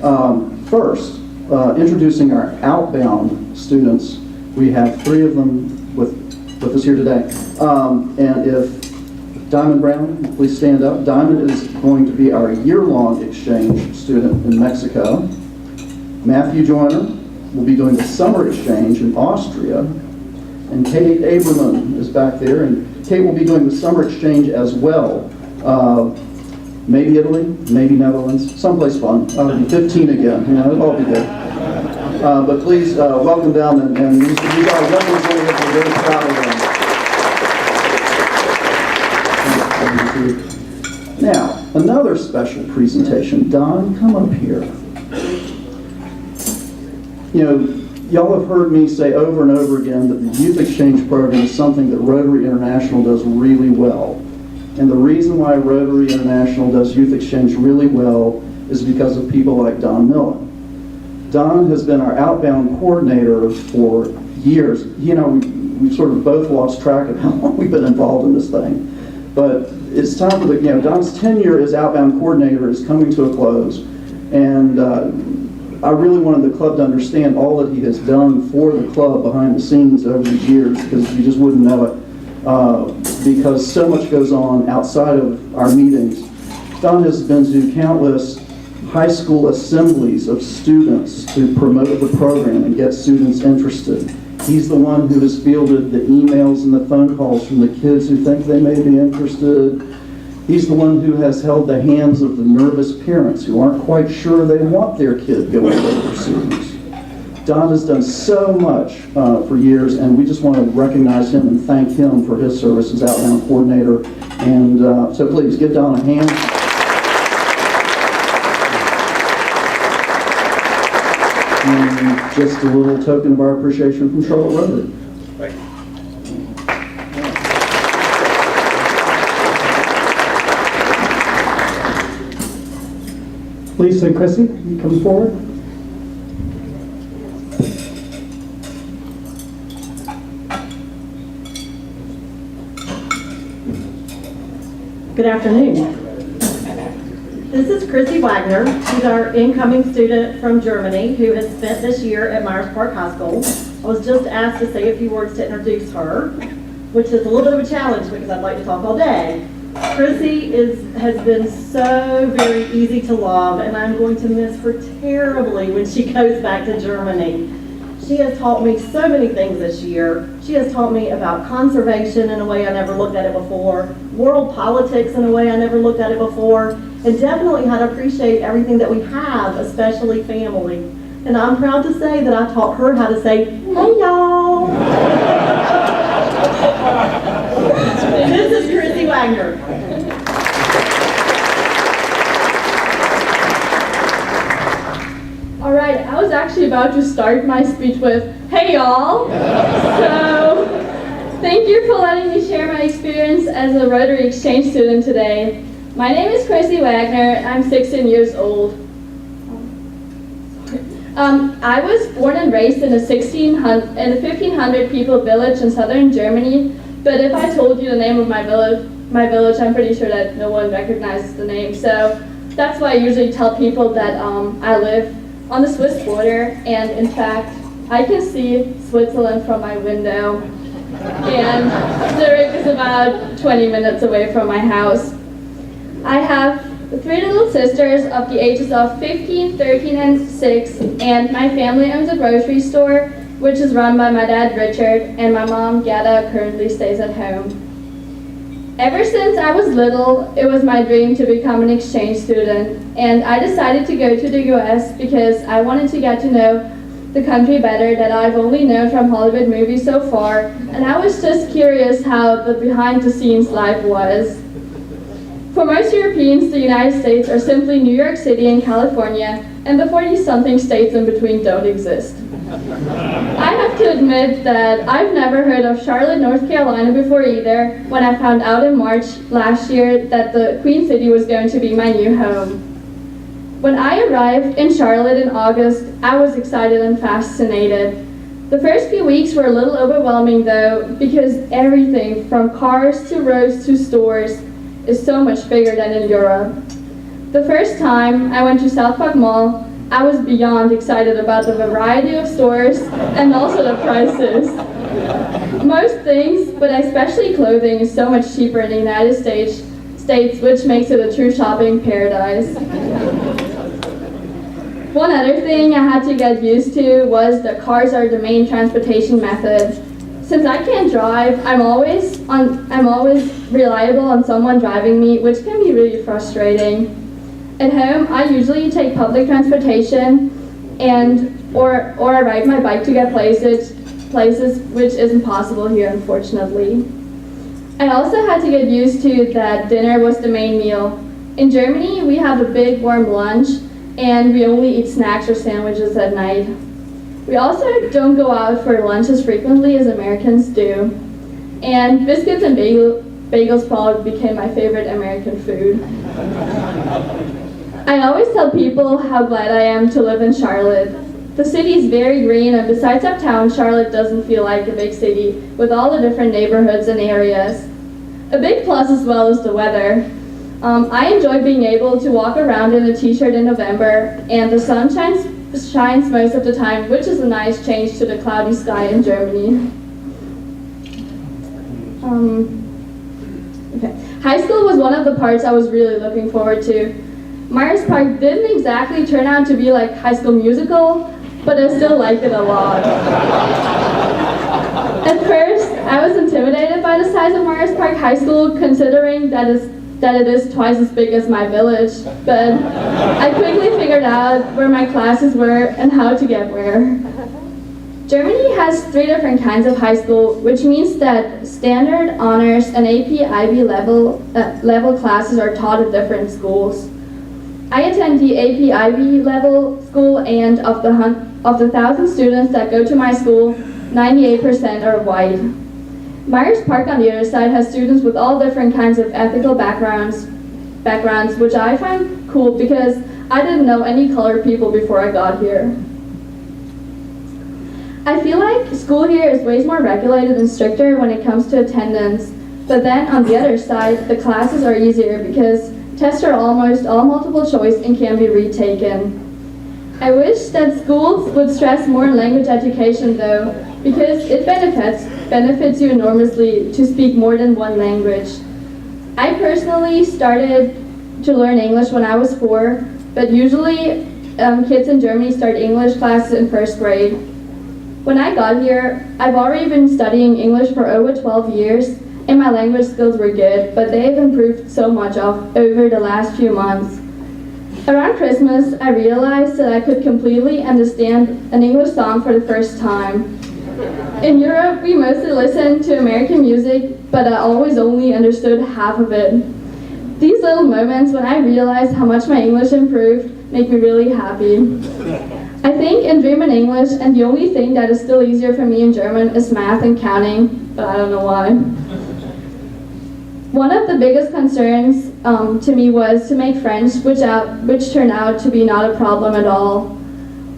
First, introducing our outbound students. We have 3 of them with us here today. And if Diamond Brown, please stand up. Diamond is going to be our year-long exchange student in Mexico. Matthew Joyner will be doing the summer exchange in Austria. And Kate Aberman is back there, and Kate will be doing the summer exchange as well. Maybe Italy, maybe Netherlands, someplace fun. 15 again, it'll all be good. But please welcome them, and these are representatives. We're very proud of them. Now, another special presentation. Don, come up here. Y'all have heard me say over and over again that the Youth Exchange Program is something that Rotary International does really well. And the reason why Rotary International does Youth Exchange really well is because of people like Don Millen. Don has been our outbound coordinator for years. We've sort of both lost track of how long we've been involved in this thing. But it's time for Don's tenure as outbound coordinator is coming to a close. And I really wanted the club to understand all that he has done for the club behind the scenes over these years, because you just wouldn't know it, because so much goes on outside of our meetings. Don has been to countless high school assemblies of students to promote the program and get students interested. He's the one who has fielded the emails and the phone calls from the kids who think they may be interested. He's the one who has held the hands of the nervous parents who aren't quite sure they want their kid going overseas. Don has done so much for years, and we just want to recognize him and thank him for his service as outbound coordinator. And so please give Don a hand. And just a little token of our appreciation from Charlotte Rotary. Right. Lisa and Chrissy, you come forward. Good afternoon. This is Chrissy Wagner. She's our incoming student from Germany who has spent this year at Myers Park High School. I was just asked to say a few words to introduce her, which is a little bit of a challenge because I'd like to talk all day. Chrissy has been so very easy to love, and I'm going to miss her terribly when she goes back to Germany. She has taught me so many things this year. She has taught me about conservation in a way I never looked at it before, world politics in a way I never looked at it before, and definitely how to appreciate everything that we have, especially family. And I'm proud to say that I taught her how to say, "Hey y'all." This is Chrissy Wagner. All right, I was actually about to start my speech with, "Hey y'all." So, thank you for letting me share my experience as a Rotary Exchange student today. My name is Chrissy Wagner. I'm 16 years old. I was born and raised in a 1,500 people village in southern Germany, but if I told you the name of my village, I'm pretty sure that no one recognizes the name. So that's why I usually tell people that I live on the Swiss border, and in fact, I can see Switzerland from my window, and Zurich is about 20 minutes away from my house. I have 3 little sisters of the ages of 15, 13, and 6, and my family owns a grocery store, which is run by my dad, Richard, and my mom, Gerda, currently stays at home. Ever since I was little, it was my dream to become an exchange student, and I decided to go to the US because I wanted to get to know the country better that I've only known from Hollywood movies so far, and I was just curious how the behind-the-scenes life was. For most Europeans, the United States are simply New York City and California, and the 40-something states in between don't exist. I have to admit that I've never heard of Charlotte, North Carolina before either, when I found out in March last year that the Queen City was going to be my new home. When I arrived in Charlotte in August, I was excited and fascinated. The first few weeks were a little overwhelming though, because everything from cars to roads to stores is so much bigger than in Europe. The first time I went to South Park Mall, I was beyond excited about the variety of stores and also the prices. Most things, but especially clothing, is so much cheaper in the United States, which makes it a true shopping paradise. One other thing I had to get used to was that cars are the main transportation method. Since I can't drive, I'm always reliable on someone driving me, which can be really frustrating. At home, I usually take public transportation or I ride my bike to get places, which isn't possible here, unfortunately. I also had to get used to that dinner was the main meal. In Germany, we have a big warm lunch, and we only eat snacks or sandwiches at night. We also don't go out for lunch as frequently as Americans do. And biscuits and bagels probably became my favorite American food. I always tell people how glad I am to live in Charlotte. The city is very green, and besides uptown, Charlotte doesn't feel like a big city with all the different neighborhoods and areas. A big plus as well is the weather. I enjoy being able to walk around in a t-shirt in November, and the sun shines most of the time, which is a nice change to the cloudy sky in Germany. High school was one of the parts I was really looking forward to. Myers Park didn't exactly turn out to be like High School Musical, but I still liked it a lot. At first, I was intimidated by the size of Myers Park High School, considering that it is twice as big as my village, but I quickly figured out where my classes were and how to get where. Germany has 3 different kinds of high school, which means that standard, honors, and AP IB level classes are taught at different schools. I attend the AP IB level school, and of the 1,000 students that go to my school, 98% are white. Myers Park, on the other side, has students with all different kinds of ethical backgrounds, which I find cool because I didn't know any colored people before I got here. I feel like school here is way more regulated and stricter when it comes to attendance, but then on the other side, the classes are easier because tests are almost all multiple choice and can be retaken. I wish that schools would stress more language education though, because it benefits you enormously to speak more than one language. I personally started to learn English when I was 4, but usually kids in Germany start English classes in 1st grade. When I got here, I've already been studying English for over 12 years, and my language skills were good, but they have improved so much over the last few months. Around Christmas, I realized that I could completely understand an English song for the first time. In Europe, we mostly listen to American music, but I always only understood half of it. These little moments when I realized how much my English improved make me really happy. I think in German English, and the only thing that is still easier for me in German is math and counting, but I don't know why. One of the biggest concerns to me was to make friends, which turned out to be not a problem at all.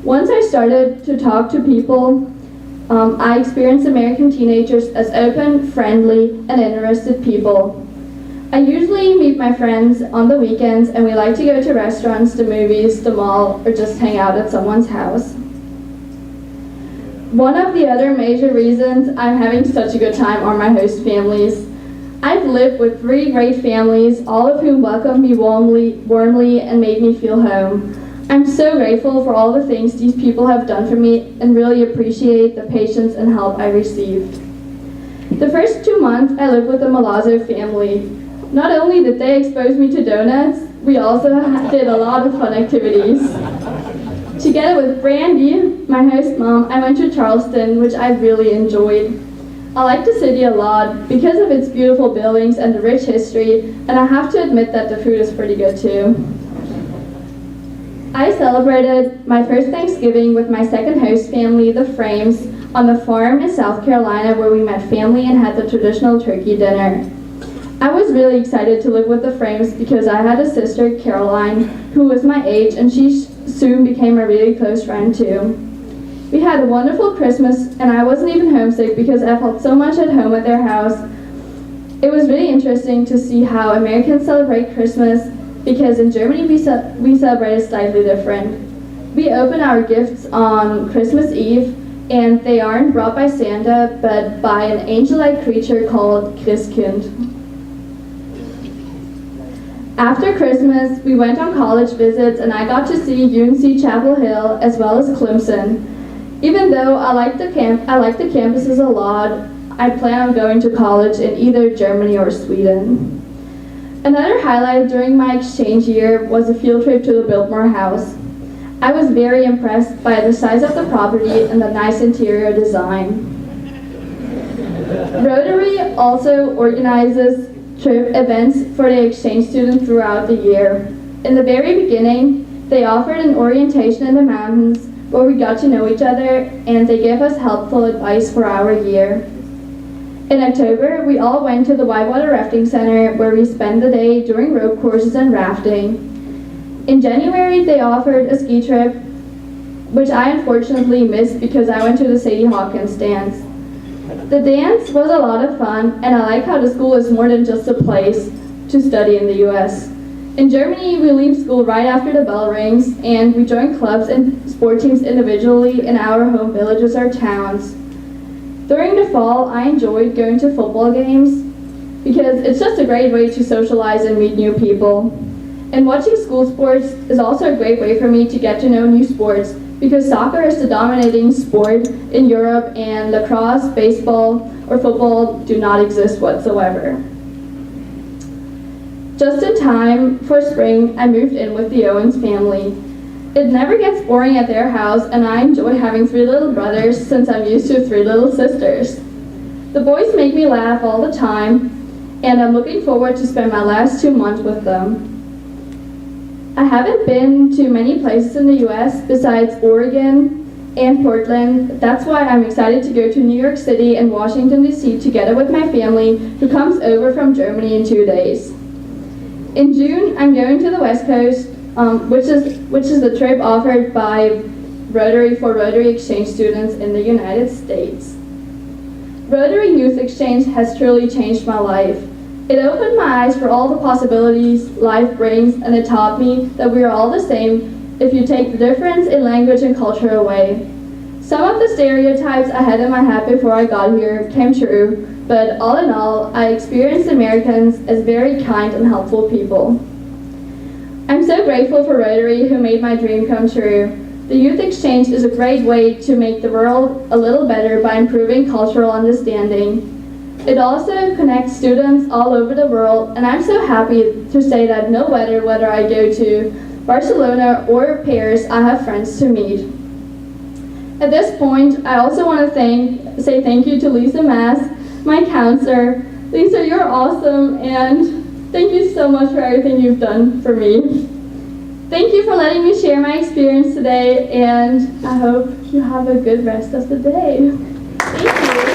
Once I started to talk to people, I experienced American teenagers as open, friendly, and interested people. I usually meet my friends on the weekends, and we like to go to restaurants, the movies, the mall, or just hang out at someone's house. One of the other major reasons I'm having such a good time are my host families. I've lived with 3 great families, all of whom welcomed me warmly and made me feel home. I'm so grateful for all the things these people have done for me and really appreciate the patience and help I received. The first 2 months I lived with the Malazzo family. Not only did they expose me to donuts, we also did a lot of fun activities. Together with Brandy, my host mom, I went to Charleston, which I really enjoyed. I like the city a lot because of its beautiful buildings and the rich history, and I have to admit that the food is pretty good too. I celebrated my first Thanksgiving with my second host family, the Frames, on the farm in South Carolina where we met family and had the traditional turkey dinner. I was really excited to live with the Frames because I had a sister, Caroline, who was my age, and she soon became a really close friend too. We had a wonderful Christmas, and I wasn't even homesick because I felt so much at home at their house. It was really interesting to see how Americans celebrate Christmas because in Germany we celebrate it slightly different. We open our gifts on Christmas Eve, and they aren't brought by Santa, but by an angel-like creature called Christkind. After Christmas, we went on college visits, and I got to see UNC Chapel Hill as well as Clemson. Even though I like the campuses a lot, I plan on going to college in either Germany or Sweden. Another highlight during my exchange year was a field trip to the Biltmore House. I was very impressed by the size of the property and the nice interior design. Rotary also organizes trip events for the exchange students throughout the year. In the very beginning, they offered an orientation in the mountains where we got to know each other, and they gave us helpful advice for our year. In October, we all went to the Whitewater Rafting Center where we spent the day doing rope courses and rafting. In January, they offered a ski trip, which I unfortunately missed because I went to the Sadie Hawkins dance. The dance was a lot of fun, and I like how the school is more than just a place to study in the US. In Germany, we leave school right after the bell rings, and we join clubs and sport teams individually in our home villages or towns. During the fall, I enjoyed going to football games because it's just a great way to socialize and meet new people. And watching school sports is also a great way for me to get to know new sports because soccer is the dominating sport in Europe, and lacrosse, baseball, or football do not exist whatsoever. Just in time for spring, I moved in with the Owens family. It never gets boring at their house, and I enjoy having 3 little brothers since I'm used to 3 little sisters. The boys make me laugh all the time, and I'm looking forward to spend my last 2 months with them. I haven't been to many places in the US besides Oregon and Portland. That's why I'm excited to go to New York City and Washington, D.C. together with my family who comes over from Germany in 2 days. In June, I'm going to the West Coast, which is the trip offered by Rotary for Rotary Exchange students in the United States. Rotary Youth Exchange has truly changed my life. It opened my eyes for all the possibilities life brings, and it taught me that we are all the same if you take the difference in language and culture away. Some of the stereotypes I had in my head before I got here came true, but all in all, I experienced Americans as very kind and helpful people. I'm so grateful for Rotary, who made my dream come true. The Youth Exchange is a great way to make the world a little better by improving cultural understanding. It also connects students all over the world, and I'm so happy to say that no matter whether I go to Barcelona or Paris, I have friends to meet. At this point, I also want to say thank you to Lisa Mass, my counselor. Lisa, you're awesome, and thank you so much for everything you've done for me. Thank you for letting me share my experience today, and I hope you have a good rest of the day. Thank you.